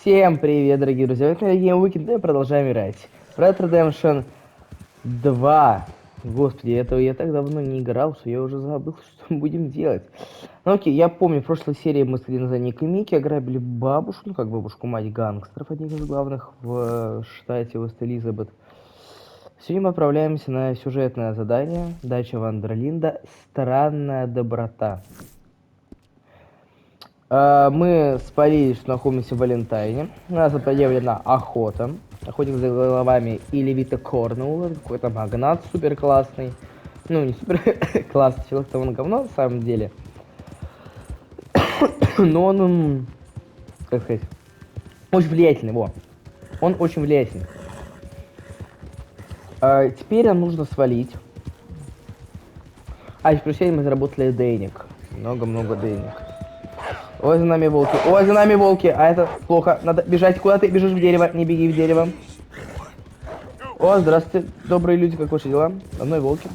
Всем привет, дорогие друзья! Это Game Weekend, и продолжаем играть. Red Redemption 2. Господи, этого я так давно не играл, что я уже забыл, что мы будем делать. Ну окей, я помню, в прошлой серии мы с за Ник и Микки ограбили бабушку, ну как бабушку, мать гангстеров, одних из главных в штате Уэст-Элизабет. Сегодня мы отправляемся на сюжетное задание. Дача Вандерлинда. Странная доброта. Мы спалили, что находимся в Валентайне. У нас объявлена охота. Охотник за головами или Вита Корнуэлла. Какой-то магнат супер классный. Ну, не супер классный, человек-то он говно на самом деле. Но он, как сказать, очень влиятельный, во. Он очень влиятельный. Теперь нам нужно свалить. Плюс мы заработали денег. Много-много денег. Ой, за нами волки. Ой, за нами волки. А это плохо. Надо бежать. Куда ты бежишь? В дерево. Не беги в дерево. О, здравствуйте. Добрые люди, как ваши дела? За мной волки.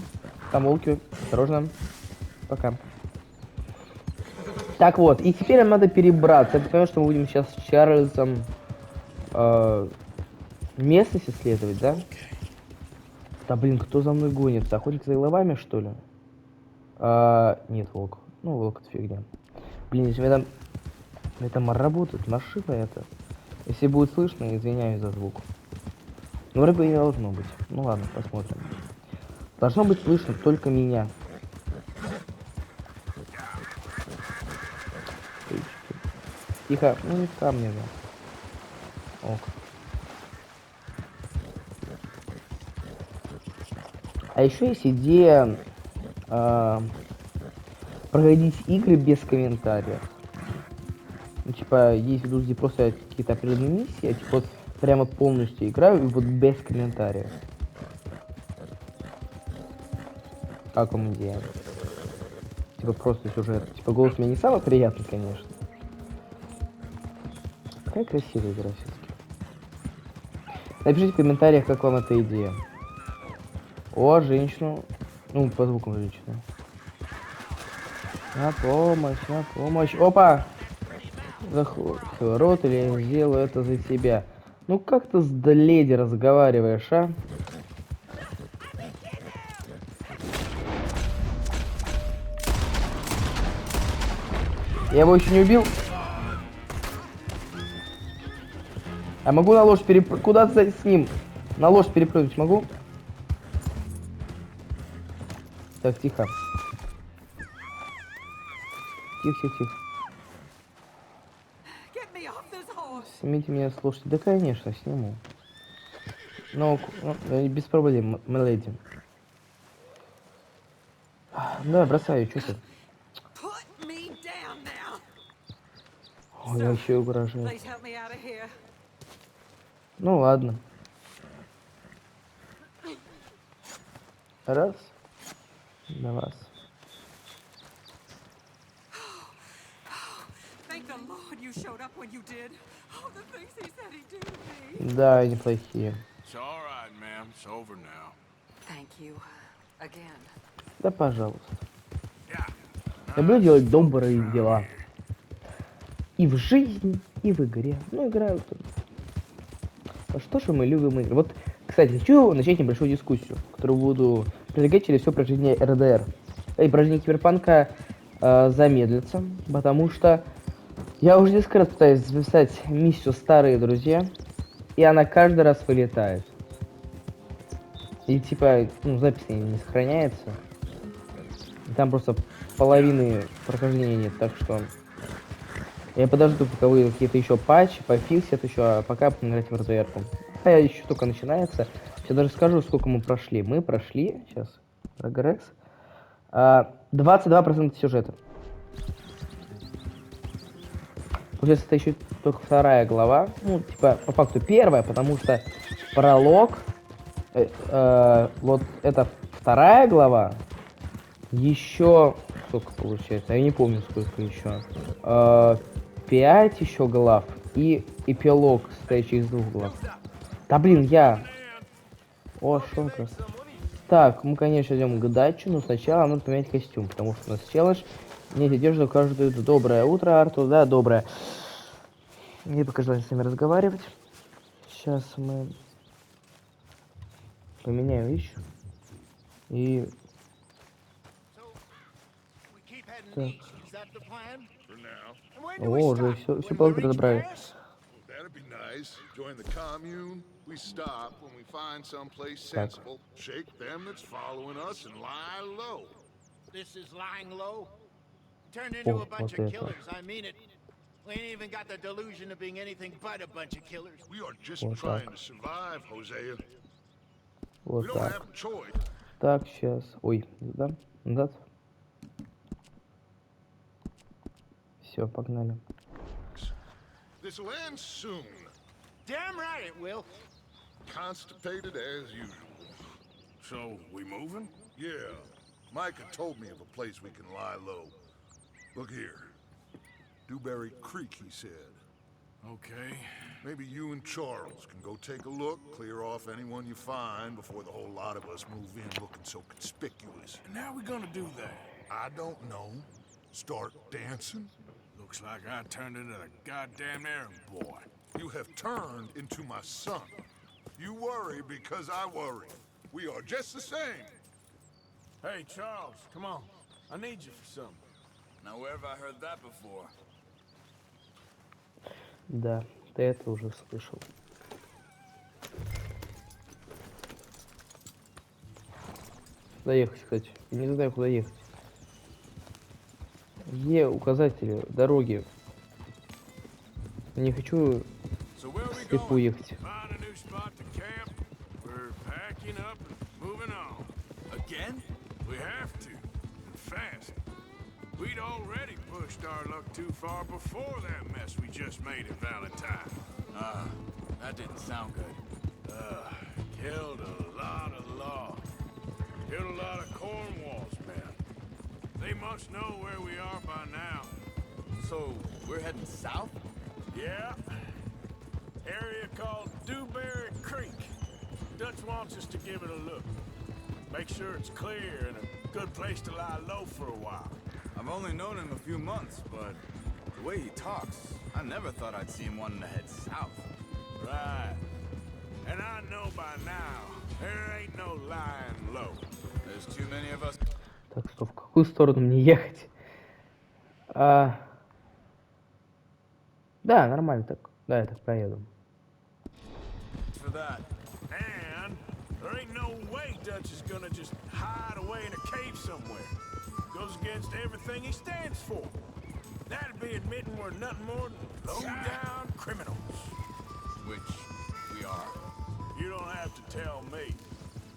Там волки. Осторожно. Пока. Так вот. И теперь нам надо перебраться. Я понимаю, что мы будем сейчас с Чарльзом местность исследовать, да? Да блин, кто за мной гонится? Охотник за головами, что ли? Нет, волк. Ну, волк это фигня. Блин, если это работает, машина это. Если будет слышно, извиняюсь за звук. Но вроде бы не должно быть. Ну ладно, посмотрим. Должно быть слышно только меня. Тихо, ну не ко мне, да. Ок. А еще есть идея проходить игры без комментариев. Ну, типа, есть люди просто какие-то определенные миссии, типа, вот прямо полностью играю и вот без комментариев. Как вам идея? Типа, просто сюжет. Типа, голос у меня не самый приятный, конечно. Какая красивая игра все-таки. Напишите в комментариях, как вам эта идея. О, женщину. Ну, по звукам женщины. На помощь, на помощь. Опа! Захлопни рот, или я сделаю это за тебя. Ну как ты с леди разговариваешь, а? Я его еще не убил. А могу на лошадь перепрыгнуть? Куда ты с ним? На лошадь перепрыгнуть могу? Так, тихо. Тихо. Снимите меня с лошади. Да, конечно, сниму. Ну, без проблем, миледи. Да, бросаю, что ты? Ой, я еще угрожаю. Ну, ладно. Раз. Два. Да, неплохие. Да, пожалуйста. Люблю делать добрые дела. И в жизни, и в игре. Ну, играю тут. А что же мы любим игры? Вот, кстати, хочу начать небольшую дискуссию, которую буду продвигать через все прохождение РДР. Прохождение Киберпанка замедлится, потому что я уже несколько раз пытаюсь записать миссию «Старые друзья», и она каждый раз вылетает. И типа, ну, запись не сохраняется. И там просто половины прохождения нет, так что я подожду, пока вы какие-то еще патчи, пофиксят еще, а пока будем играть в РДР-ку. А еще только начинается. Сейчас даже скажу, сколько мы прошли. Мы прошли, сейчас, прогресс, 22% сюжета. Получается, это еще только вторая глава. Ну, типа, по факту первая, потому что пролог, вот это вторая глава, еще, сколько получается, я не помню, сколько еще, 5 еще глав и эпилог, состоящий из 2 глав. Да блин, О, шо как раз. Так, мы, конечно, идем к даче, но сначала надо поменять костюм, потому что у нас челлендж. Менять одежду каждое доброе утро, Артур, да, доброе. Мне пока желательно с ними разговаривать. Сейчас мы поменяем вещи. И... Так. О, уже все полностью разобрали. That'd be nice. Join the commune. We stop when we find someplace Так. sensible, shake them that's following us, and lie low. This is lying low? Turned into О, a bunch вот of это. killers, I mean it. We ain't even got the delusion of being anything but a bunch of killers. We are just Вот trying так. to survive, Hosea. We Вот don't так. have a choice. Так, сейчас. Ой, да? Назад. Все, погнали. This'll end soon. Damn right it will. Constipated as usual. So, we moving? Yeah. Micah told me of a place we can lie low. Look here. Dewberry Creek, he said. Okay. Maybe you and Charles can go take a look, clear off anyone you find before the whole lot of us move in looking so conspicuous. And how we gonna do that? I don't know. Start dancing? Looks like I turned into the goddamn errand boy. You have turned into my son. You worry because I worry. We are just the same. Hey, Charles, come on. I need you for something. Now where have I heard that before? Да, ты это уже слышал. Куда ехать, кстати? Я не знаю, куда ехать. Где указатели дороги? Не хочу So where are we вслепую going? ехать. Find a new spot to camp. We're packing up and moving on. Again? We have to. And fast. We'd already pushed our luck too far before that mess we just made at Valentine. That didn't sound good. Killed a lot of law. Killed a lot of Cornwall's men. They must know where we are by now. So, we're heading south? Yeah. Area called Dewberry Creek. Dutch wants us to give it a look. Make sure it's clear and a good place to lie low for a while. I've only known him a few months, but the way he talks, I never thought I'd see him wanting to head south. Right. And I know by now, there ain't no lying low. There's too many of us. Так, что в какую сторону мне ехать? Да, нормально так. Да, я так поеду. For that. And there ain't no way Dutch is gonna just hide away in a cave somewhere. Goes against everything he stands for. That'd be admitting we're nothing more than low-down criminals. Which we are. You don't have to tell me.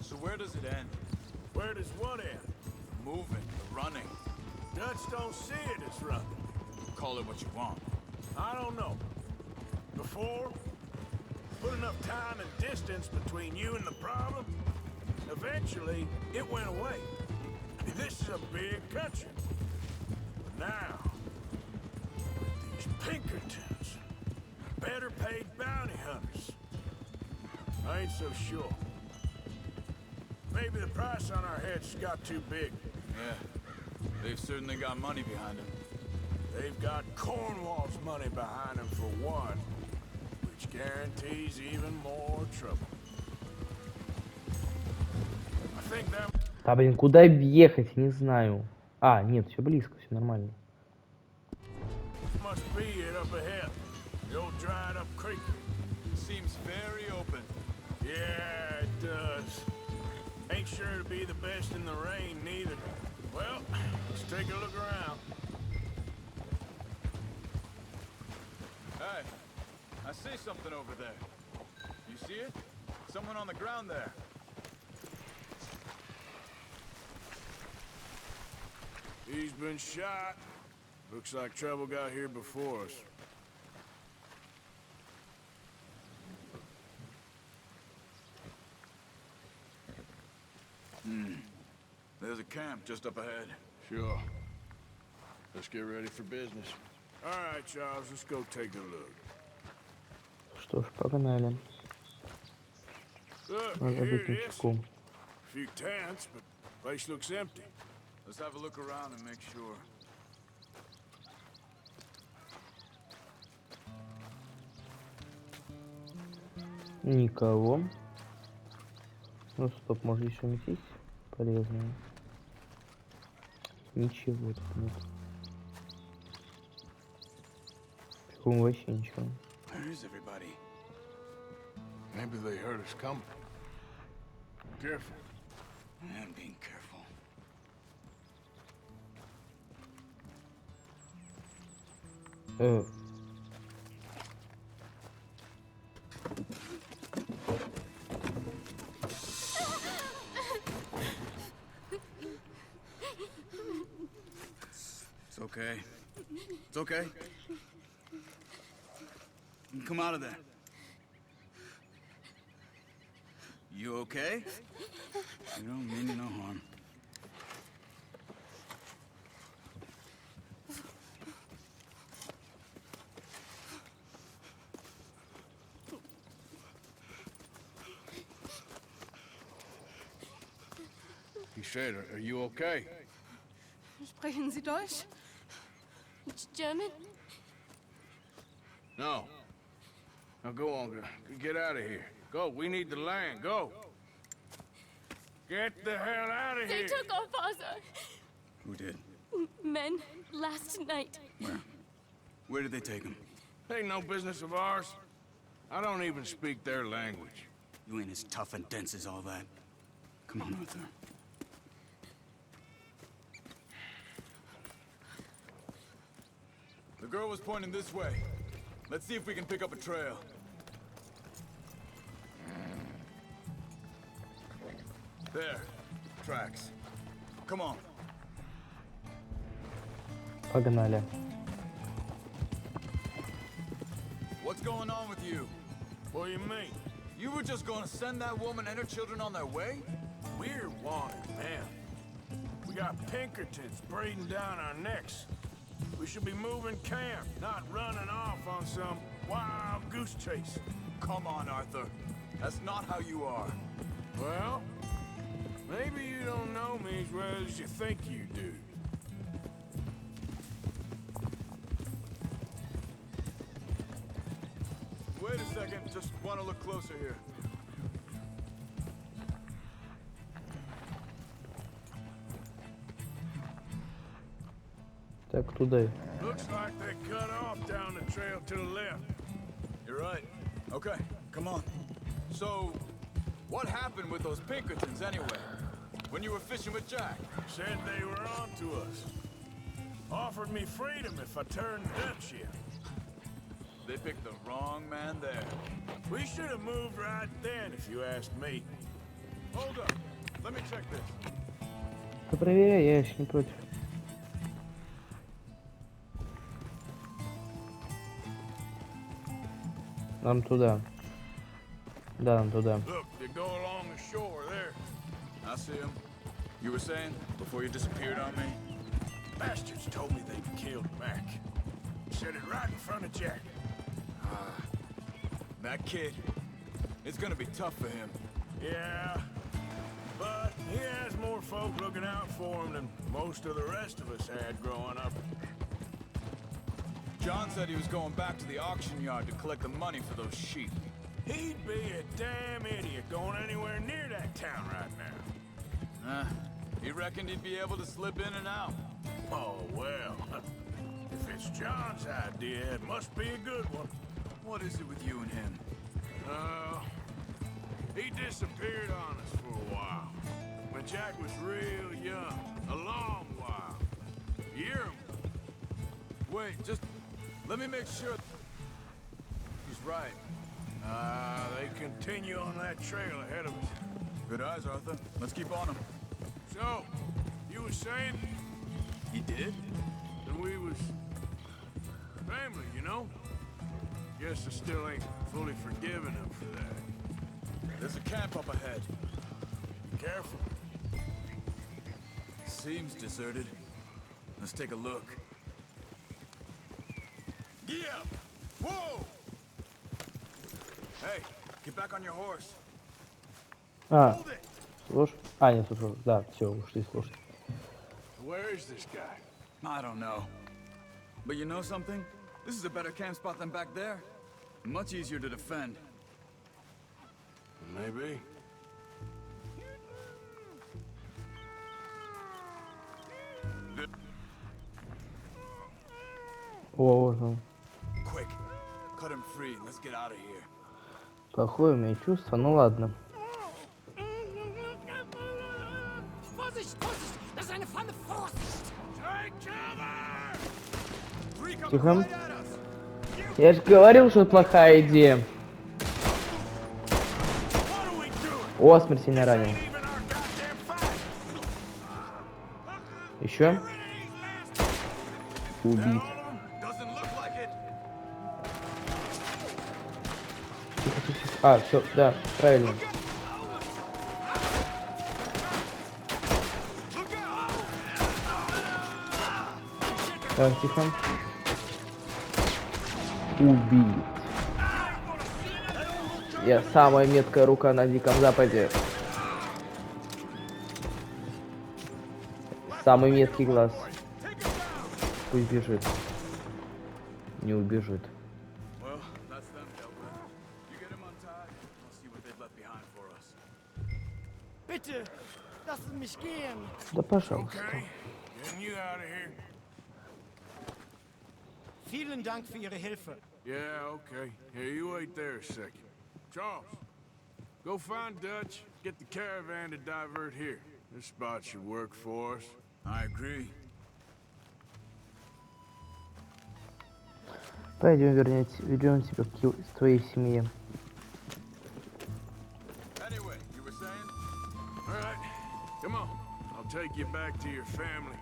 So where does it end? Where does what end? Moving, the running. Dutch don't see it as running. Call it what you want. I don't know. Before, put enough time and distance between you and the problem, eventually it went away. This is a big country. But now, with these Pinkertons, better paid bounty hunters, I ain't so sure. Maybe the price on our heads got too big. Yeah, they've certainly got money behind them. They've got Cornwall's money behind them for one, which guarantees even more trouble. I think that... Да, блин, куда ехать? Не знаю. Нет, все близко, все нормально. must be it up ahead. The old dried up creek. Seems very open. Yeah, it does. Ain't sure to be the best in the rain, neither. Well, let's take a look around. Hey, I see something over there. You see it? Someone on the ground there. He's been shot. Looks like trouble got here before us. There's a camp just up ahead. Sure. Let's get ready for business. All right, Charles, let's go take a look. Что ж, погнали. Look, Надо here быть it is. начеку. Few tents, but place looks empty. Let's have a look around and make sure. Никого. Ну стоп, может еще что-нибудь есть полезное? Ничего тут нет. По-моему, вообще ничего. Where is everybody? Maybe they heard us coming. Careful. I'm being careful. Э, It's okay. It's okay. You come out of there. You okay? You don't mean you no harm. He said, are you okay? Sprechen Sie Deutsch? German? No. Now go on, get out of here. Go, we need the land, go. Get the hell out of They here. took our father. Who did? Men last night. Where? Where did they take him? Ain't no business of ours. I don't even speak their language. You ain't as tough and dense as all that. Come on, Arthur. The girl was pointing this way. Let's see if we can pick up a trail. There. Tracks. Come on. Погнали. What's going on with you? What do you mean? You were just gonna send that woman and her children on their way? We're wanted, man. We got Pinkertons breathing down our necks. We should be moving camp, not running off on some wild goose chase. Come on, Arthur. That's not how you are. Well, maybe you don't know me as well as you think you do. Wait a second, just want to look closer here. Так, туда. Looks like they cut off down the trail to the left. You're right. Okay, come on. So, what happened with those Pinkertons anyway? When you were fishing with Jack? Said they were on to us. Offered me freedom if I turned Dutch in. They picked the wrong man there. We should have moved right then, if you asked me. Hold up. Let me check this. Да проверяй, я еще не против. Нам туда. Да, нам туда. Look, they go along the shore there. I see him. You were saying, before you disappeared on me? Bastards told me they'd killed Mac. Said it right in front of Jack. That kid. It's gonna be tough for him. Yeah, but he has more folk looking out for him than most of the rest of us had growing up. John said he was going back to the auction yard to collect the money for those sheep. He'd be a damn idiot going anywhere near that town right now. He reckoned he'd be able to slip in and out. Oh, well. If it's John's idea, it must be a good one. What is it with you and him? He disappeared on us for a while. When Jack was real young. A long while. Year. Wait, just let me make sure. He's right. They continue on that trail ahead of us. Good eyes, Arthur. Let's keep on him. So, you were saying He did? that we was family, you know? Guess I still ain't fully forgiven him for that. There's a camp up ahead. Be careful. Seems deserted. Let's take a look. Yeah! Whoa! Hey, get back on your horse. А, Hold it! слушай. А, нет, слушай. Да, все, ушли слушать. Where is this guy? I don't know. But you know something? This is a better camp spot than back there. Much easier to defend. Maybe. О, вот он. Quick, cut him free and let's get out of here. Плохое у меня чувство, ну ладно. Vorsicht, Vorsicht! Das ist eine Pfanne! Vorsicht! Тихо. Я же говорил, что это плохая идея. О, смертельно ранил. Еще. Убить. Тихо, тихо, тихо. А, все, да, правильно. Так, тихо. Убить. Я самая меткая рука на Диком Западе. Самый меткий глаз. Пусть бежит. Не убежит. Well, that's them dealt with. You get him untied, we'll see what they've left behind for us. Bitte! Lassen mich gehen! Да пожалуйста. Okay, getting you out of here. Vielen Dank für Ihre Hilfe. Yeah, okay. Here, you wait there a second. Charles, go find Dutch, get the caravan to divert here. This spot should work for us. I agree. Пойдем вернем тебя к твоей семье. Anyway, you were saying? All right, come on. I'll take you back to your family.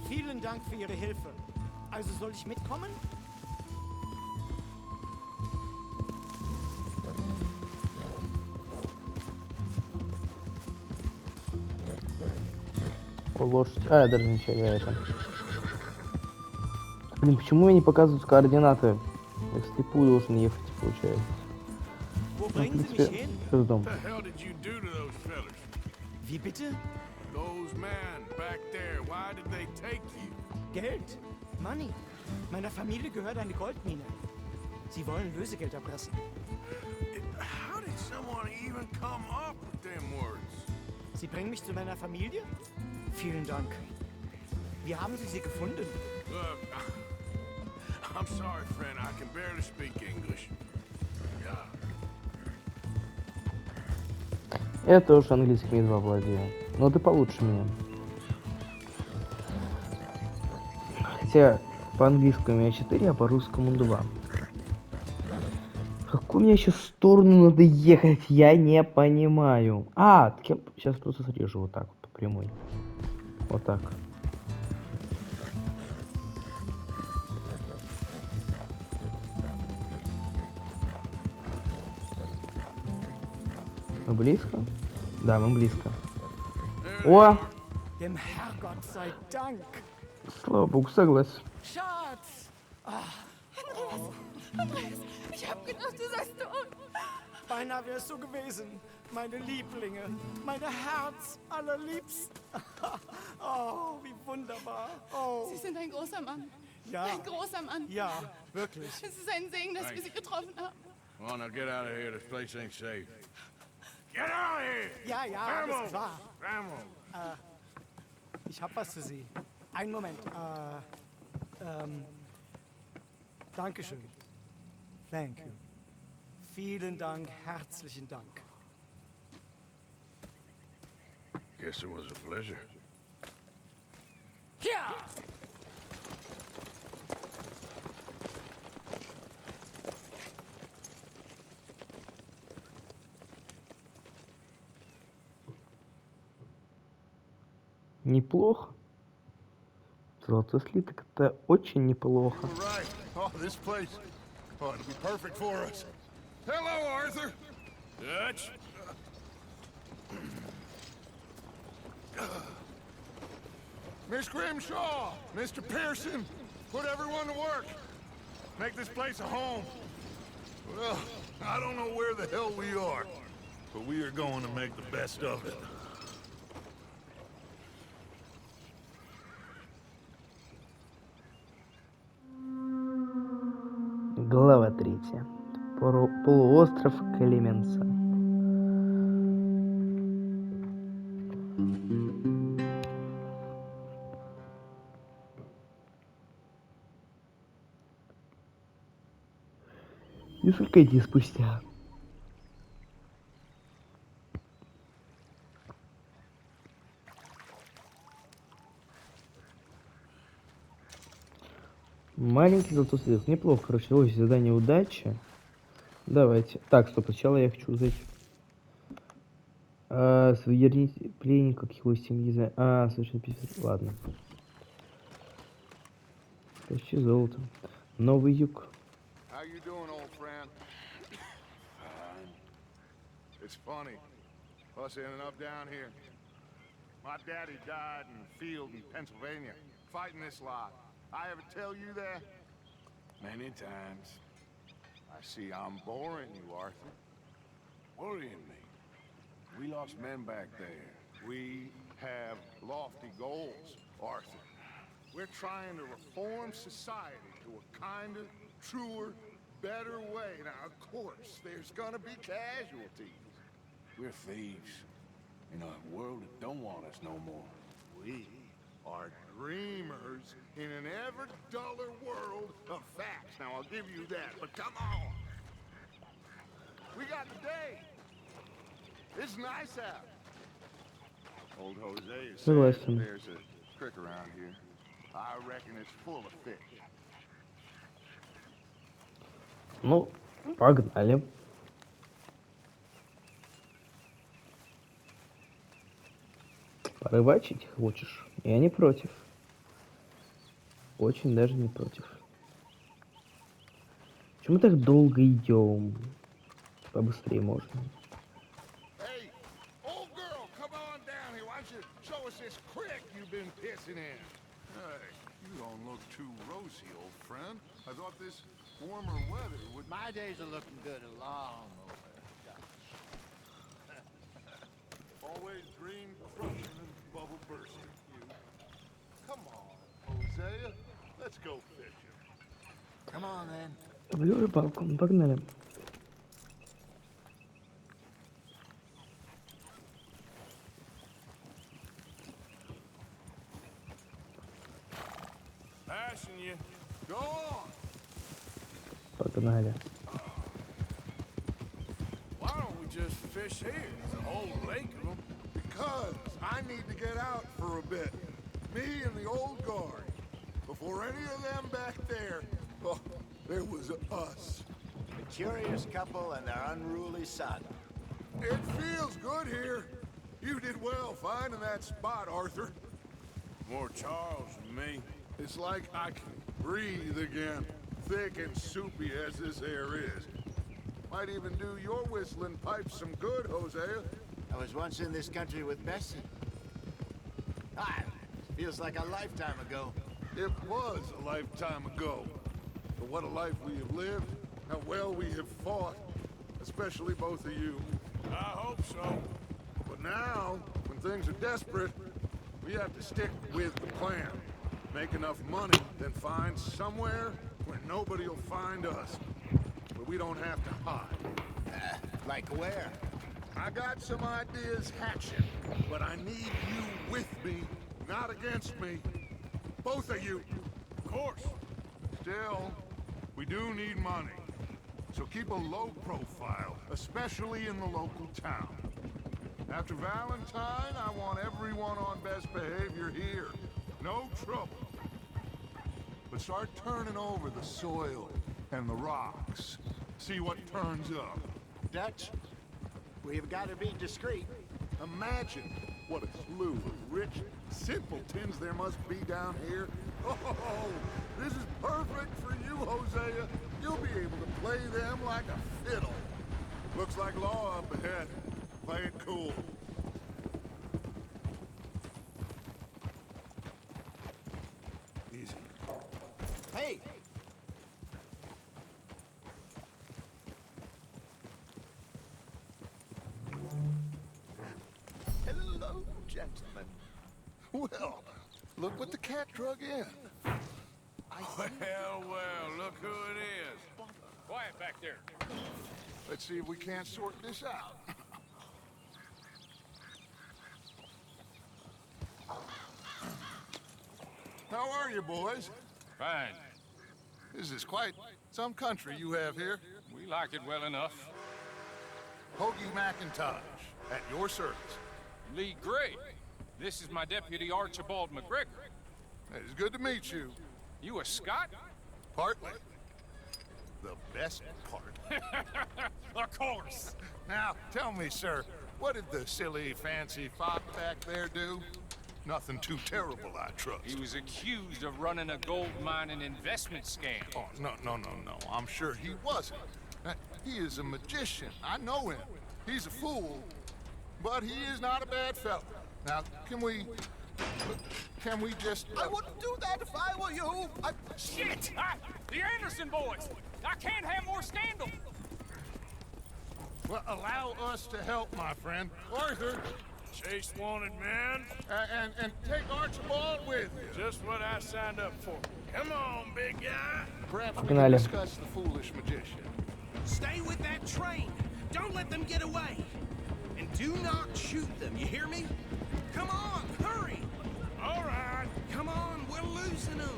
Vielen Dank für Ihre Hilfe. Also soll ich mitkommen? О, лошадь. А, я даже не чаю это. Блин, почему мне не показывают координаты? Я вслепую должен ехать, получается. Wo Ну, в bringen Sie mich принципе, hin? что дом? What the hell did you do to those fellas? Wie bitte? Those men back there, why did they take you? Geld? Money. Meiner Familie gehört eine Goldmine. Sie wollen Lösegeld erpressen. How did someone even come up with them words? Sie bringen mich zu meiner Familie? Vielen Dank. Wie haben Sie sie gefunden? Look, I'm sorry, friend. I can barely speak English. Yeah. Я тоже английским едва владею. Но ты получше меня. Хотя по-английскому у меня 4, а по-русскому 2. В какую мне еще сторону надо ехать, я не понимаю. А, так я сейчас просто срежу вот так вот по прямой. Вот так. Мы близко? Да, мы близко. О! Dem Herrgott sei Dank. Слава богу, согласен. Schatz! Andreas, ich hab gedacht, du seist tot. Beinahe wärst du gewesen. Meine Lieblinge. Meine Herz allerliebst. Oh, wie wunderbar. Oh, Sie sind ein großer Mann. ja. Ein großer Mann. Ja, wirklich. Es ist ein Segen, dass wir Sie getroffen haben. Come on, now get out of here. This place ain't safe. Get out of here! Ja, ja, alles klar. Vamos! Ich hab was für Sie. Einen Moment. Dankeschön. Thank you. Vielen Dank, herzlichen Dank. Guess it was a pleasure. Ja! Неплохо. Золотой слиток — это очень неплохо. You're right. Oh, this place. Oh, it'll be perfect for us. Hello, Arthur. Dutch? Miss Grimshaw, Mr. Pearson, put everyone to work. Make this place a home. Well, I don't know where the hell we are, but we are going to make the best of it. Глава 3. Полуостров Клеменса. Несколько дней спустя. Маленький золотой след. Неплохо, короче. Ой, задание удачи. Давайте. Так, стоп, сначала я хочу зайти. Верните пленника к его семье. Совершенно пиздец. Ладно. Тащи золото. Новый юг. How you doing, old friend? Fine. It's funny, us ending up down here. My daddy died in the field in Pennsylvania, fighting this lot. I ever tell you that? Many times. I see I'm boring you, Arthur. Worrying me. We lost men back there. We have lofty goals, Arthur. We're trying to reform society to a kinder, truer, better way. Now, of course, there's gonna be casualties. We're thieves. In a world that don't want us no more. We are dreamers in an ever duller world of facts. Now, I'll give you that, but come on. We got the day. It's nice out. Old Jose is saying there's a creek around here. I reckon it's full of fish. Ну, погнали. Порыбачить хочешь? Я не против. Очень даже не против. Почему мы так долго идем? Побыстрее можно. Hey, old girl, come on down here. Why don't you show us this creek you've been pissing in? Hey, you don't look too rosy, old friend. I thought this warmer weather would... My days are looking good along over. Always dream crushing and bubble bursting, you. Come on, Hosea. Let's go fishing. Come on, then. Люблю рыбалку. Погнали. Passing you. Go on. Погнали. Why don't we just fish here? There's a whole lake of them. Because I need to get out for a bit. Me and the old guard. Before any of them back there, oh, there was us. A curious couple and their unruly son. It feels good here. You did well finding that spot, Arthur. More Charles than me. It's like I can breathe again, thick and soupy as this air is. Might even do your whistling pipes some good, Hosea. I was once in this country with Bessie. Feels like a lifetime ago. It was a lifetime ago. But what a life we have lived, how well we have fought, especially both of you. I hope so. But now, when things are desperate, we have to stick with the plan. Make enough money, then find somewhere where nobody will find us. But we don't have to hide. Like where? I got some ideas hatching, but I need you with me, not against me. Both of you. Of course. Still, we do need money. So keep a low profile, especially in the local town. After Valentine, I want everyone on best behavior here. No trouble. But start turning over the soil and the rocks. See what turns up. Dutch, we've got to be discreet. Imagine what a slew of rich simpletons there must be down here. Oh, this is perfect for you, Hosea. You'll be able to play them like a fiddle. Looks like law up ahead. Play it cool. Easy. Hey! Hello, gentlemen. Well, look what the cat drug in. Well, look who it is. Quiet back there. Let's see if we can't sort this out. How are you, boys? Fine. This is quite some country you have here. We like it well enough. Hoagie McIntosh, at your service. Lee Gray. This is my deputy Archibald McGregor. It's good to meet you. You a Scot? Partly. The best part. Of course. Now, tell me, sir, what did the silly, fancy fop back there do? Nothing too terrible, I trust. He was accused of running a gold mining investment scam. Oh, no. I'm sure he wasn't. He is a magician. I know him. He's a fool, but he is not a bad fellow. Now, can we just... I wouldn't do that if I were you. Shit! The Anderson boys! I can't have more scandal! Well, allow us to help, my friend. Arthur, Chase wanted man. and take Archibald with you. Just what I signed up for. Come on, big guy. Perhaps we can Pogнали. discuss the foolish magician. Stay with that train. Don't let them get away. And do not shoot them, you hear me? Come on, hurry. All right. Come on, we're losing them.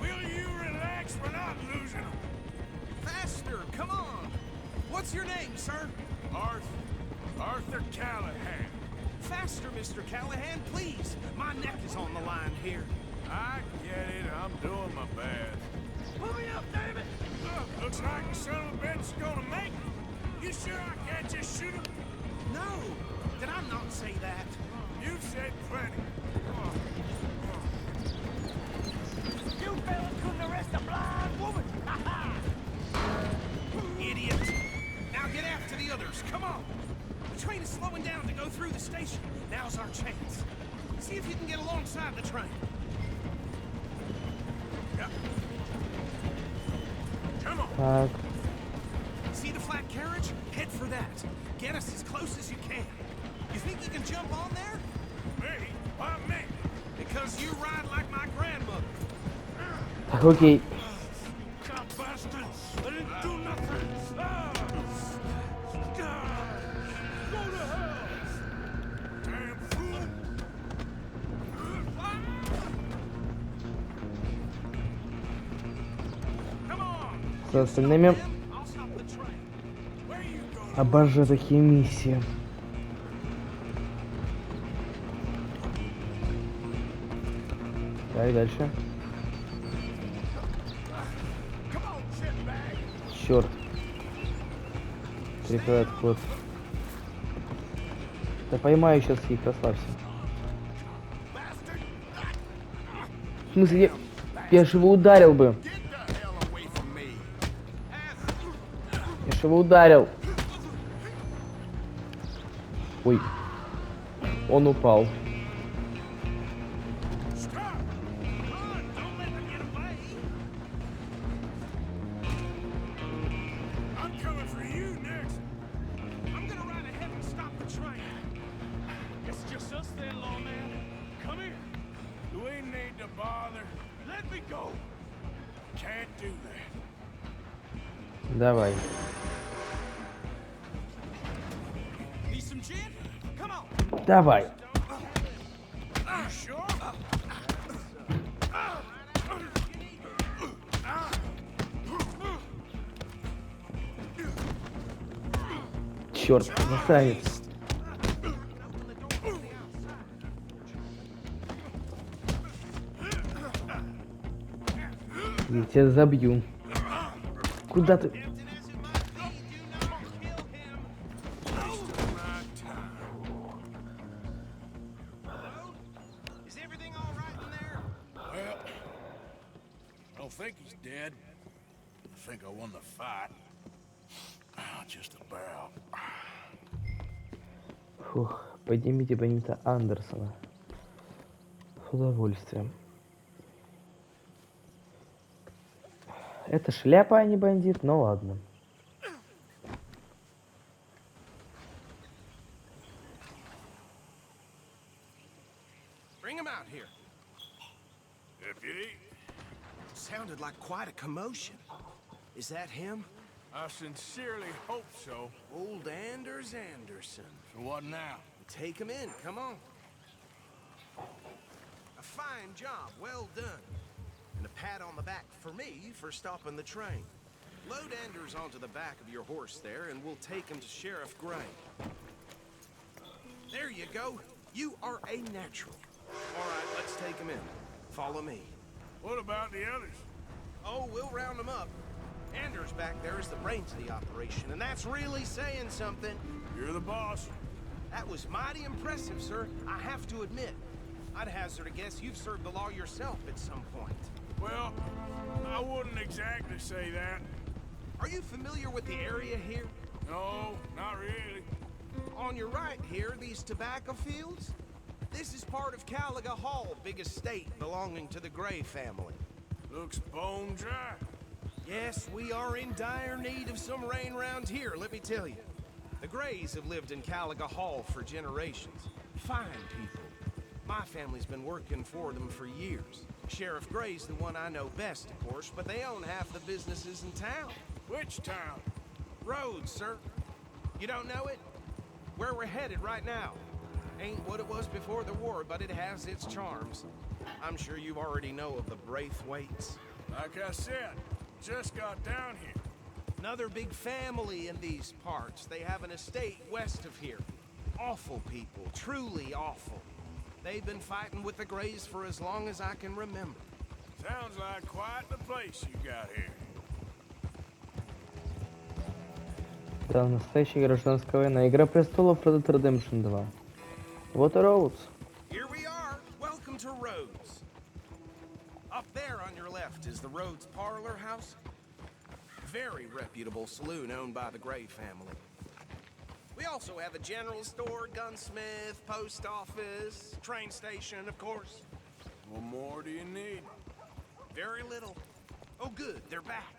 Will you relax? We're not losing them. Faster, come on. What's your name, sir? Arthur Callahan. Faster, Mr. Callahan, please. My neck is on the line here. I get it. I'm doing my best. Pull me up, David. Looks like the son of a bitch is gonna make it. You sure I can't just shoot him? No, did I not say that? You've said plenty. You fellas couldn't arrest a blind woman. Idiot. Now get after the others. Come on. The train is slowing down to go through the station. Now's our chance. See if you can get alongside the train. Yep. Come on. Так, See the flat carriage? Head for that. Get us as close as you can. You think you can jump on there? Me? Why me? Because you ride like my grandmother. так, окей. God bastard! I didn't do nothing! Ah! Go to hell! Damn fool! Come on! С остальными I'll stop the train. Where you going? обожаю такие миссии. Так, дальше. Come on, shitbag! Черт. Прикрывает вход. Да поймаю сейчас их, расслабься. В смысле, я же его ударил бы. Get the hell away from me. Я же его ударил. Ой. Он упал. Stop! Run! Don't let them get away! I'm coming for you next! I'm gonna ride ahead and stop the train. It's just us then, lawman. Come here. We need to bother. Let me go. Can't do that. Давай. Need some gin? Come on. Давай. You sure? Черт, засранец. Я тебя забью. Куда ты? Is everything all right in there? Well, I don't think he's dead. I think I won the fight. Just about. Фух, поднимите бандита Андерсона. С удовольствием. Это шляпа, а не бандит, но ладно. Bring him out here. Deputy, Sounded like quite a commotion. Is that him? I sincerely hope so. Old Anders Anderson. So what now? Take him in, come on. A fine job, well done. And a pat on the back for me for stopping the train. Load Anders onto the back of your horse there, and we'll take him to Sheriff Gray. There you go. You are a natural. All right, let's take him in. Follow me. What about the others? Oh, we'll round them up. Anders back there is the brains of the operation, and that's really saying something. You're the boss. That was mighty impressive, sir. I have to admit. I'd hazard a guess you've served the law yourself at some point. Well, I wouldn't exactly say that. Are you familiar with the area here? No, not really. On your right here, these tobacco fields? This is part of Caliga Hall, big estate belonging to the Gray family. Looks bone dry. Yes, we are in dire need of some rain round here, let me tell you. The Grays have lived in Caliga Hall for generations. Fine people. My family's been working for them for years. Sheriff Gray's the one I know best, of course, but they own half the businesses in town. Which town? Rhodes, sir. You don't know it? Where we're headed right now. Ain't what it was before the war, but it has its charms. I'm sure you already know of the Braithwaites. Like I said, just got down here. Another big family in these parts. They have an estate west of here. Awful people, truly awful. They've been fighting with the Grays for as long as I can remember. Sounds like quite the place you got here. Да, настоящая гражданская война. Игра престолов, Red Dead Redemption 2. Вот и Роудс. Here we are. Welcome to Rhodes. Up there on your left is the Rhodes Parlor House. Very reputable saloon owned by the Gray family. We also have a general store, gunsmith, post office, train station, of course. What more do you need? Very little. Oh, good, they're back.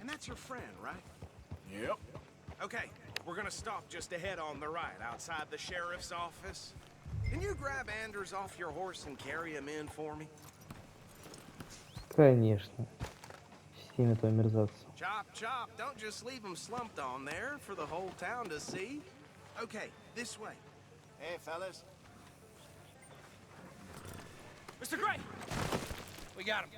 And that's your friend, right? Yep. Okay, we're gonna stop just ahead on the right, outside the sheriff's office. Can you grab Anders off your horse and carry him in for me? Конечно. Всеми этого мерзавца. Chop, chop. Don't just leave him slumped on there for the whole town to see. Okay, this way. Hey, fellas. Mr. Gray! We got him.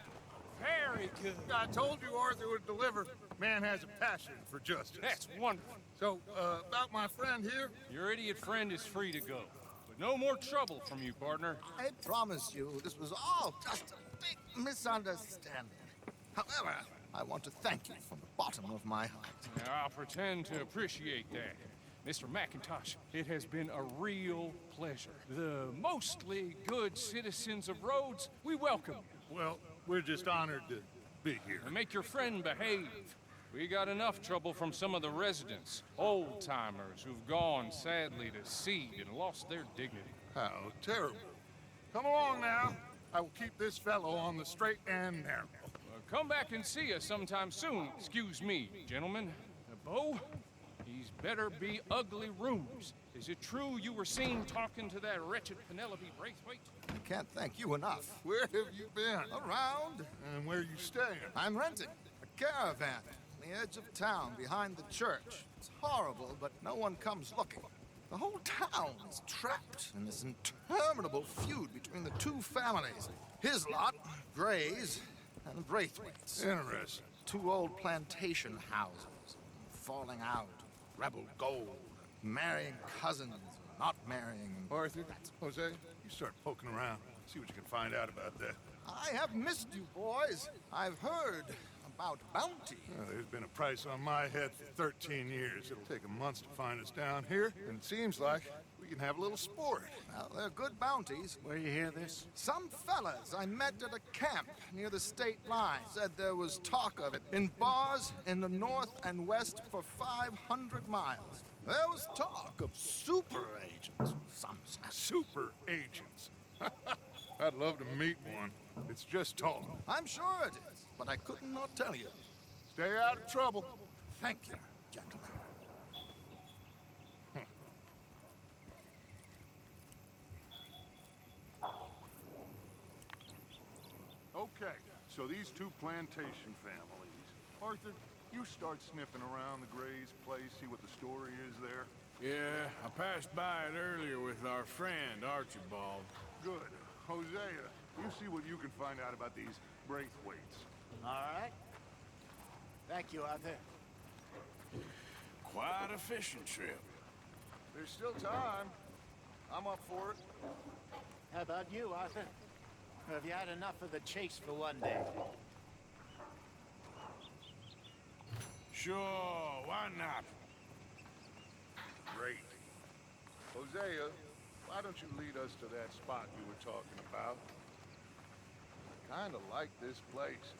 Very good. I told you Arthur would deliver. Man has a passion for justice. That's wonderful. So, about my friend here? Your idiot friend is free to go. But no more trouble from you, partner. I promise you, this was all just a big misunderstanding. However, I want to thank you from the bottom of my heart. Now, I'll pretend to appreciate that. Mr. McIntosh, it has been a real pleasure. The mostly good citizens of Rhodes, we welcome you. Well, we're just honored to be here. And make your friend behave. We got enough trouble from some of the residents, old-timers who've gone, sadly, to seed and lost their dignity. How terrible. Come along now. I will keep this fellow on the straight and narrow. Come back and see us sometime soon. Excuse me, gentlemen. Bo, these better be ugly rooms. Is it true you were seen talking to that wretched Penelope Braithwaite? I can't thank you enough. Where have you been? Around, And where you staying? I'm renting a caravan on the edge of town behind the church. It's horrible, but no one comes looking. The whole town is trapped in this interminable feud between the two families. His lot, Gray's, and Braithwaite's. Interesting. Two old plantation houses, falling out, rebel gold, marrying cousins, not marrying. Arthur, Jose, you start poking around. See what you can find out about that. I have missed you, boys. I've heard about bounty. There's been a price on my head for 13 years. It'll take a month to find us down here, and it seems like we can have a little sport. Well, they're good bounties. Where you hear this? Some fellas I met at a camp near the state line said there was talk of it in bars in the north and west for 500 miles. There was talk of super agents, some said. Super agents. I'd love to meet one. It's just talk. I'm sure it is, but I could not tell you. Stay out of trouble. Thank you, gentlemen. Okay, so these two plantation families. Arthur, you start sniffing around the Gray's place, see what the story is there. Yeah, I passed by it earlier with our friend, Archibald. Good. Hosea, you see what you can find out about these Braithwaites. All right. Thank you, Arthur. Quite a fishing trip. There's still time. I'm up for it. How about you, Arthur? Or have you had enough of the chase for one day? Sure, why not? Great. Hosea, why don't you lead us to that spot you were talking about? I kinda like this place.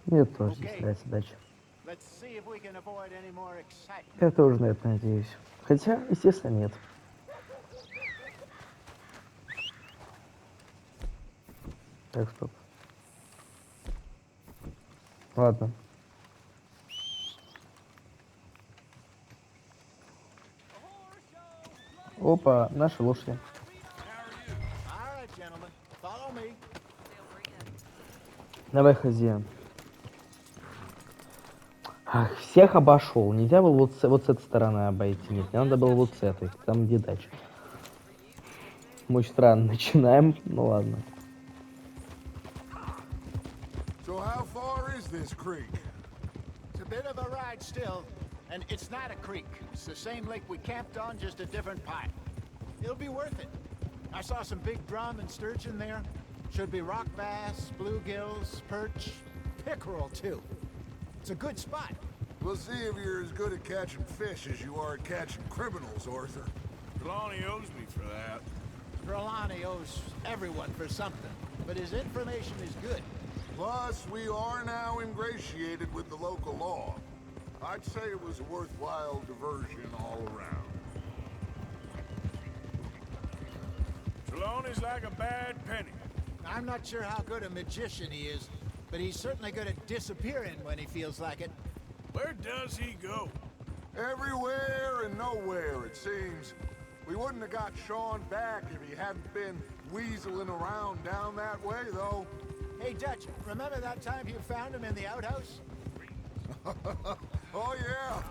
Мне тоже здесь Okay. нравится дача. Let's see if we can avoid any more excitement. Я тоже на это надеюсь. Хотя, естественно, нет. Так, стоп. Ладно. Опа, наши лошади. All right, gentlemen. Follow me. Давай, хозяин. Ах, всех обошел. Нельзя было вот с этой стороны обойти. Нет, мне надо было вот с этой. Там где дача. Очень странно. Начинаем. Ну ладно. So how far is this creek? It's a bit of a ride still, and it's not a creek. It's the same lake we camped on, just a different part. It'll be worth it. I saw some big drum and sturgeon there. Should be rock bass, bluegills, perch, pickerel too. It's a good spot. We'll see if you're as good at catching fish as you are at catching criminals, Arthur. Trelawney owes me for that. Trelawney owes everyone for something, but his information is good. Plus, we are now ingratiated with the local law. I'd say it was a worthwhile diversion all around. Trelawney's like a bad penny. I'm not sure how good a magician he is, but he's certainly good at disappearing when he feels like it. Where does he go? Everywhere and nowhere, it seems. We wouldn't have got Sean back if he hadn't been weaseling around down that way, though. Hey, Dutch, remember that time you found him in the outhouse? Oh, yeah.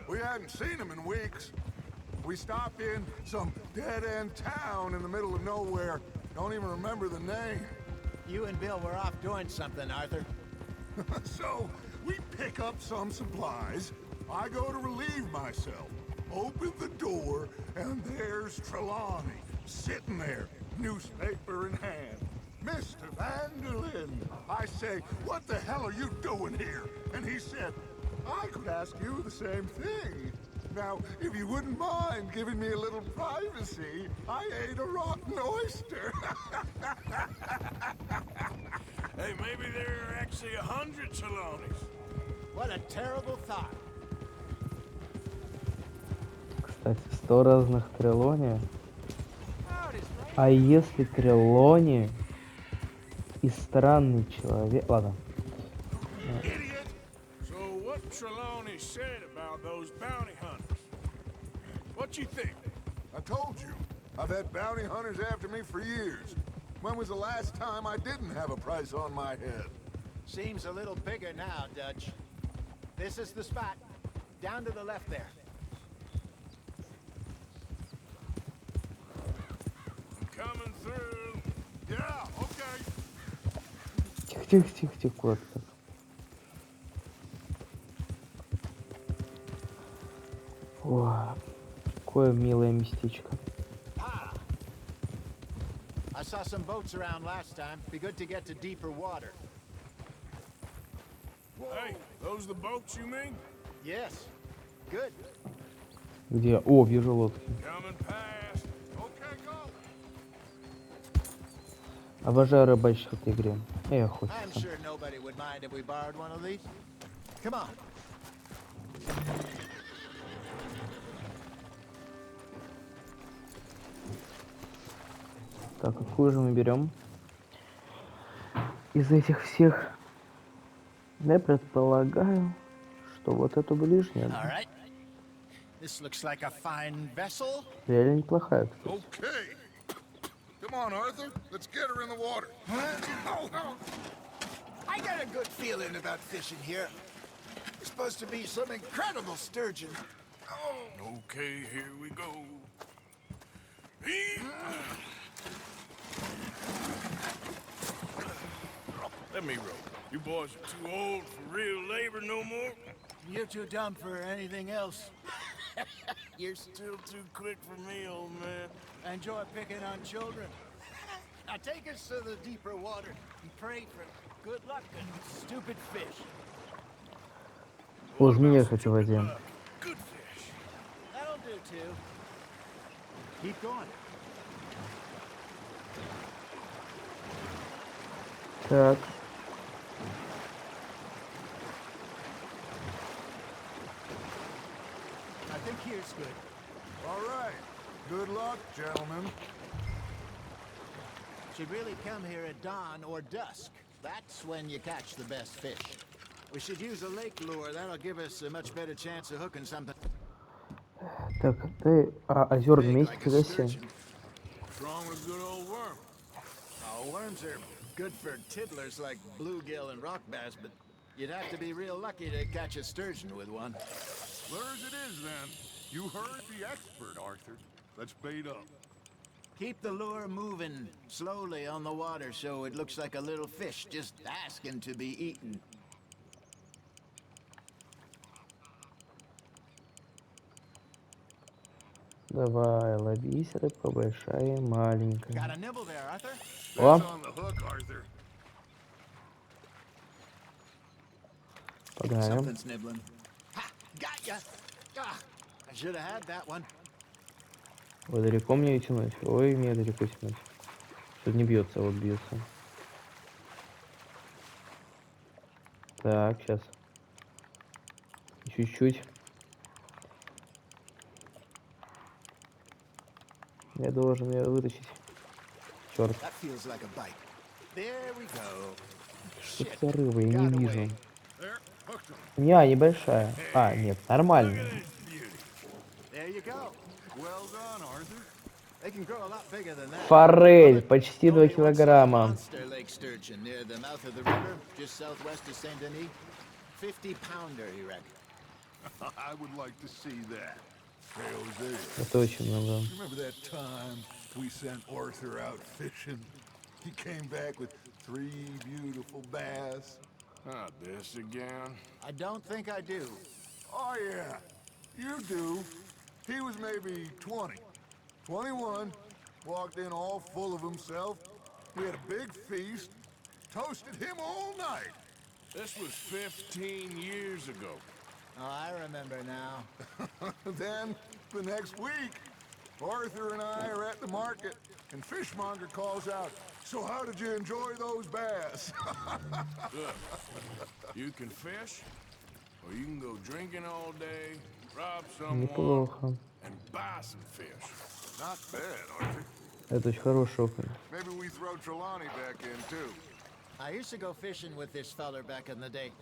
We hadn't seen him in weeks. We stopped in some dead-end town in the middle of nowhere. Don't even remember the name. You and Bill were off doing something, Arthur. So, we pick up some supplies. I go to relieve myself. Open the door, and there's Trelawney, sitting there, newspaper in hand. Mr. Vanderlyn. I say, what the hell are you doing here? And he said, I could ask you the same thing. Now, if you wouldn't mind giving me a little privacy, I ate a rotten oyster. Hey, maybe there are actually 100 Trelawneys. What a terrible thought. Кстати, 100 разных Трелони. А если Трелони и странный человек... Ладно. Idiot! So what Trelawney said about those bounty hunters? What you think? I told you, I've had bounty hunters after me for years. When was the last time I didn't have a price on my head? Seems a little bigger now, Dutch. This is the spot. Down to the left there. I'm coming through. Yeah, okay. Тихо-тихо-тихо-тихо, куда ты так? О, какое милое местечко. I saw some boats around last time. Be good to get to deeper water. Hey, those the boats you mean? Yes. Good. Где? О, вижу лодки. Coming past. Okay, go. Обожаю рыбачить в этой игре. И I'm охотиться. sure nobody would mind if we borrowed one of these. Come on. Так, какую же мы берем? Из этих всех, я предполагаю, что вот эту ближнюю. All right. This looks like a fine vessel. Реально неплохая, кстати. Okay. Come on, Arthur. Let's get her in the water. I got a good feeling about fishing here. It's supposed to be some incredible sturgeon. Okay, here we go. Let me row. You boys are too old for real labor no more. You're too dumb for anything else. You're still too quick for me, old man. Enjoy picking on children. Now take us to the deeper water and pray for good luck and stupid fish. О, змея хочу в воде. Good fish. That'll do too. Keep going. Так. I think here's good. All right. Good luck, gentlemen. Should really come here at dawn or dusk. That's when you catch the best fish. We should use a lake lure. That'll give us a much better chance of hooking something Так, ты озерный big месяц, like a фига себе. sturgeon. Strong with good old worm. Oh, worms are good for tiddlers like bluegill and rock bass, but you'd have to be real lucky to catch a sturgeon with one. Lures it is, then. You heard the expert, Arthur. Let's bait up. Keep the lure moving slowly on the water so it looks like a little fish just asking to be eaten. Давай, ловись, рыбка большая и маленькая. Got a nibble there, Arthur? О, That's on the hook, Arthur. погнали. Something's nibbling. Ha! Got ya! Ah, I should have had that one. Ой, далеко мне тянуть? Ой, мне далеко тянуть. Что-то не бьется, вот бьется. Так, сейчас. Чуть-чуть. Я должен ее вытащить. Черт, That feels like a bite. There we go. что это за рыба? Я не Got вижу. away. There, hooked him. Не, небольшая. А, нет, нормальная. This beauty. There you go. Well done, Arthur. They can grow a lot bigger than that. Форель, почти 2 Only one килограмма. monster lake sturgeon near the mouth of the river, just southwest of Saint Denis. 50-pounder, he reckon. I would like to see that. Hey, Jose, Это очень много. remember that time we sent Arthur out fishing? He came back with 3 beautiful bass. Not this again. I don't think I do. Oh, yeah, you do. He was maybe 20, 21, walked in all full of himself. We had a big feast, toasted him all night. This was 15 years ago. Oh, I remember now. Then, the next week, Arthur and I are at the market, and Fishmonger calls out, "So how did you enjoy those bass?" Look, you can fish, or you can go drinking all day, rob someone, Неплохо. and buy some fish. Not bad, Arthur. Это очень хороший окунь. Maybe we throw Trelawney back in, too. I used to go fishing with this feller back in the day.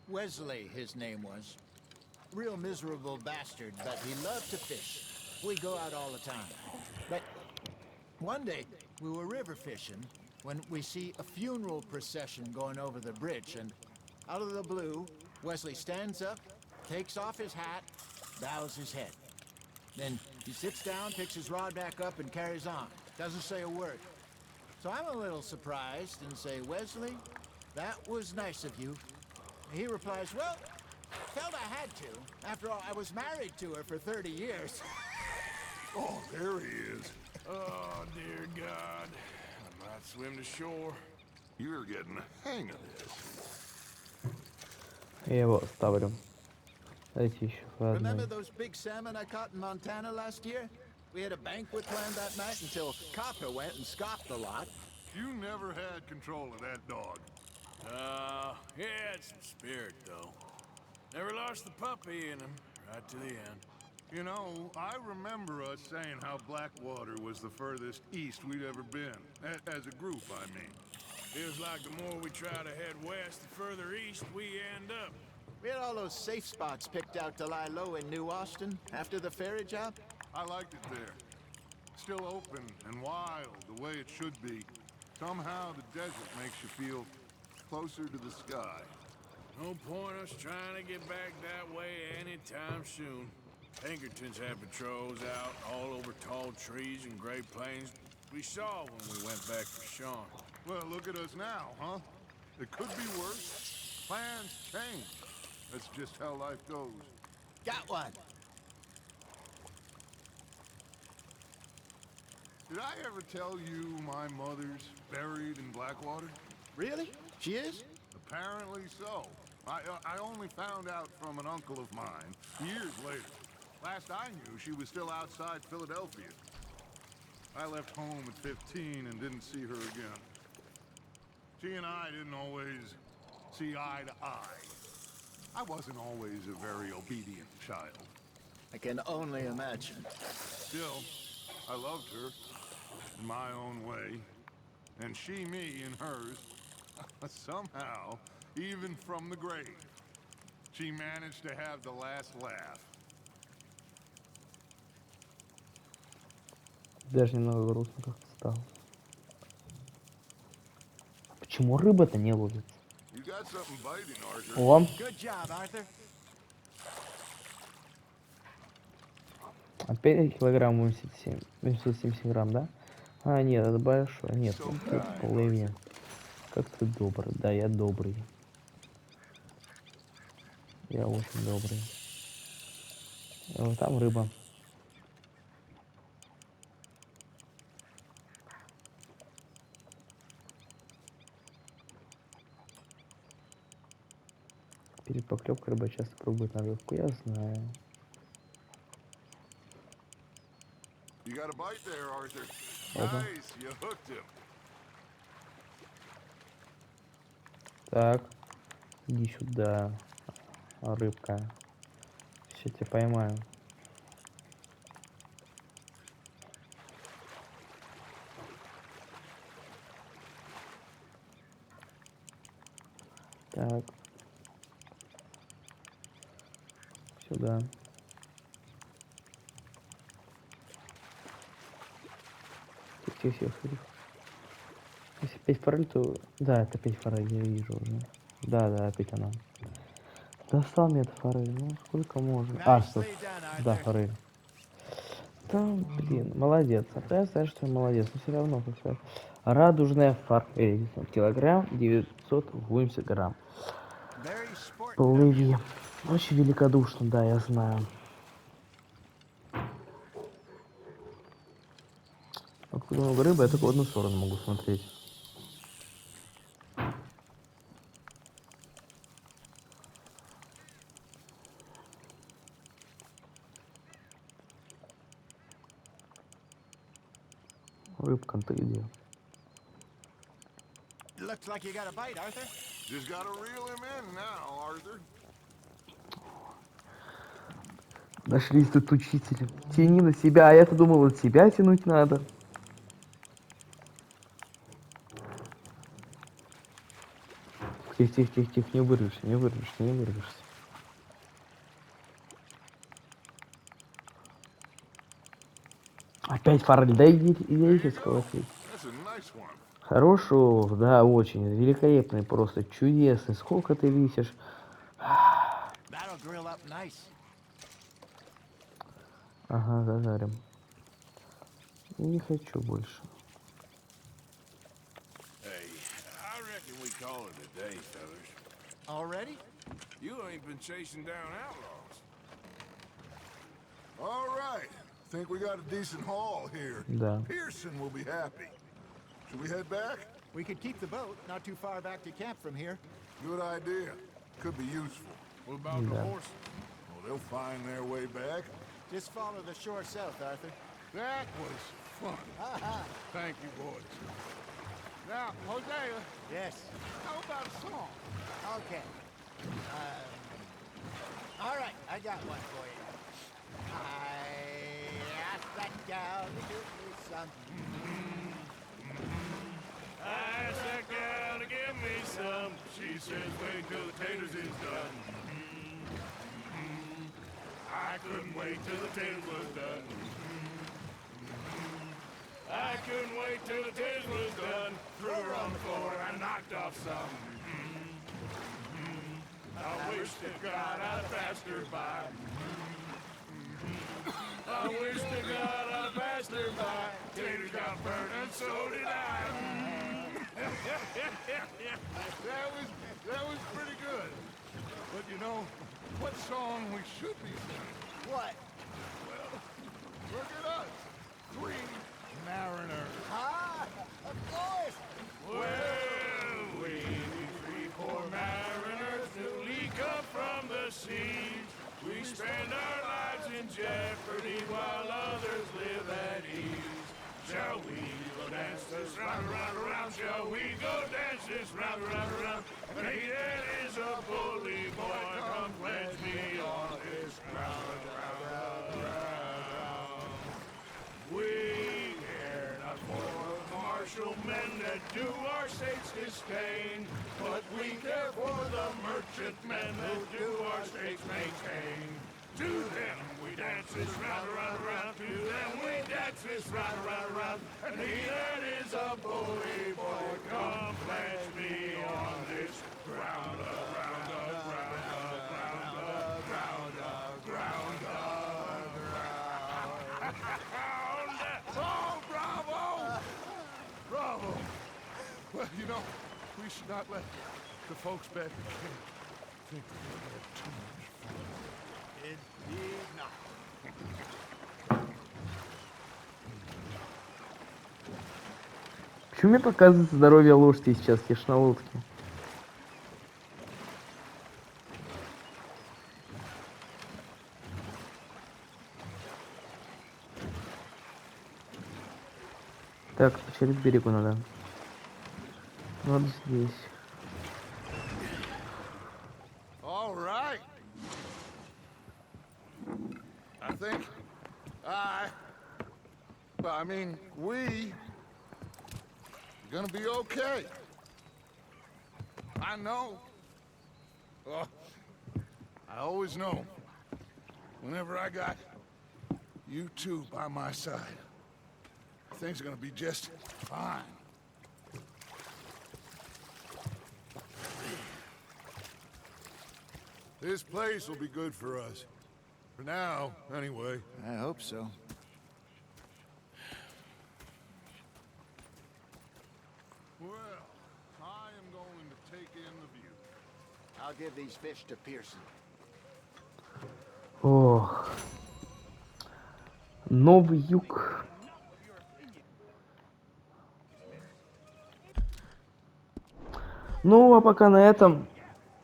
Wesley, his name was. Real miserable bastard, but he loved to fish. We go out all the time. But one day, we were river fishing when we see a funeral procession going over the bridge, and out of the blue, Wesley stands up, takes off his hat, bows his head. Then he sits down, picks his rod back up, and carries on. Doesn't say a word. So I'm a little surprised and say, "Wesley, that was nice of you." He replies, "Well, felt I had to. After all, I was married to her for 30 years. Oh, there he is. Oh, dear God. I might swim to shore. You're getting the hang of this. Я его оставлю. Дайте еще по Remember одной. those big salmon I caught in Montana last year? We had a banquet planned that night until Copper went and scoffed the lot. You never had control of that dog. He had some spirit, though. Never lost the puppy in him, right to the end. You know, I remember us saying how Blackwater was the furthest east we'd ever been. As a group, I mean. Feels like the more we try to head west, the further east we end up. We had all those safe spots picked out to lie low in New Austin after the ferry job. I liked it there. Still open and wild, the way it should be. Somehow the desert makes you feel closer to the sky. No point us trying to get back that way anytime soon. Pinkertons had patrols out all over tall trees and Great Plains. We saw when we went back for Sean. Well, look at us now, huh? It could be worse. Plans change. That's just how life goes. Got one. Did I ever tell you my mother's buried in Blackwater? Really? She is? Apparently so. I only found out from an uncle of mine years later. Last I knew, she was still outside Philadelphia. I left home at 15 and didn't see her again. She and I didn't always see eye to eye. I wasn't always a very obedient child. I can only imagine. Still, I loved her in my own way, and she me in hers. Somehow, even from the grave, she managed to have the last laugh. Даже немного грустно как-то стало. Почему рыба-то не ловится? You got something biting, Arthur. О, Good job, Arthur. опять килограмм 87, 870 грамм, да? А, нет, это большой. Нет, это плывни. Как ты добрый. Да, я добрый. Я очень добрый. Вот там рыба. Перед поклевкой рыба часто пробует наживку, я знаю. You got a bite there, Arthur. Опа. Nice, you hooked him. Так, иди сюда, рыбка. Сейчас тебя поймаю. Так. Сюда. Тихо. Если 5 форель, то... Да, это 5 форель, я вижу уже. Да, опять она. Достал мне эту форель, ну сколько можно? А, стоп. Да, форель. Там, блин, молодец. Оказывается, что я молодец, но все равно, как сказать. Радужная форель. Килограмм 980 грамм. Плыви. Очень великодушно, да, я знаю. Откуда много рыбы, я только в одну сторону могу смотреть. Рыбка, ты где? Looks like you got a bite, Arthur. Just gotta reel him in now, Arthur. Нашлись тут учители. Тяни на себя, а я-то думал, от себя тянуть надо. Тихо, не вырвешься. Опять форель, да идите сколотить. Хороший улов, да, очень. Великолепный, просто чудесный. Сколько ты висишь? Ага, зажарим. Не хочу больше. Already? You ain't been chasing down outlaws. All right. Think we got a decent haul here. Да. Pearson will be happy. Should we head back? We could keep the boat not too far back to camp from here. Good idea. Could be useful. What about the horse? Well, they'll find their way back. Just follow the shore south, Arthur. That was fun. Thank you, boys. Now, Hosea, Yes. how about a song? Okay. All right, I got one for you. I asked that gal to give me some. I asked that gal to give me some. She says, wait till the taters is done. I couldn't wait till the taters was done. I couldn't wait till the taters was done. Threw her on the floor and knocked off some. I wish to God I'd passed her by. I wish to God I'd passed her by. Taters got burnt and so did I. That was pretty good. But you know, what song we should be singing? What? Well, look at us. 3 mariners. Ah, of course. Well, we 3 poor mariners newly come from the seas. We spend our lives in jeopardy while others live at ease. Shall we go dance this round, round, round? Shall we go dance this round, round, round? And he that is a bully boy, come pledge me on this ground, round, round, round. We care not for martial men that do our states disdain, but we care for the merchant men who do our states maintain. To them we dance this round, round, round. To them we dance this round, round, round. And he that is a bully boy, come pledge me on this ground, ground, ground, ground, ground, ground, ground. Oh, bravo! Bravo! Well, you know, we should not let the folks back at camp think that we had too much fun. Indeed not. Почему мне показывается здоровье лошади сейчас, я ж на лодке? Так, через берегу надо. Вот здесь. All right. I think I mean, we gonna be okay. I know. Oh, I always know. Whenever I got you two by my side, things are gonna be just fine. This place will be good for us. For now, anyway. I hope so. Well, I am going to take in the view. I'll give these fish to Pearson. Ох. Новый юг. Ну, а пока на этом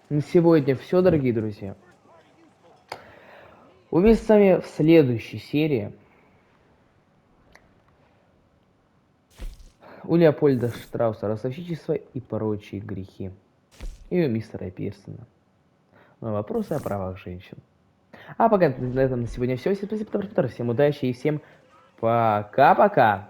на сегодня все, дорогие друзья. Увидимся с вами в следующей серии. У Леопольда Штрауса «Ростовщичество и прочие грехи». И у мистера Пирсона. Но вопросы о правах женщин. А пока на этом на сегодня все. Всем спасибо за просмотр, всем удачи и всем пока-пока.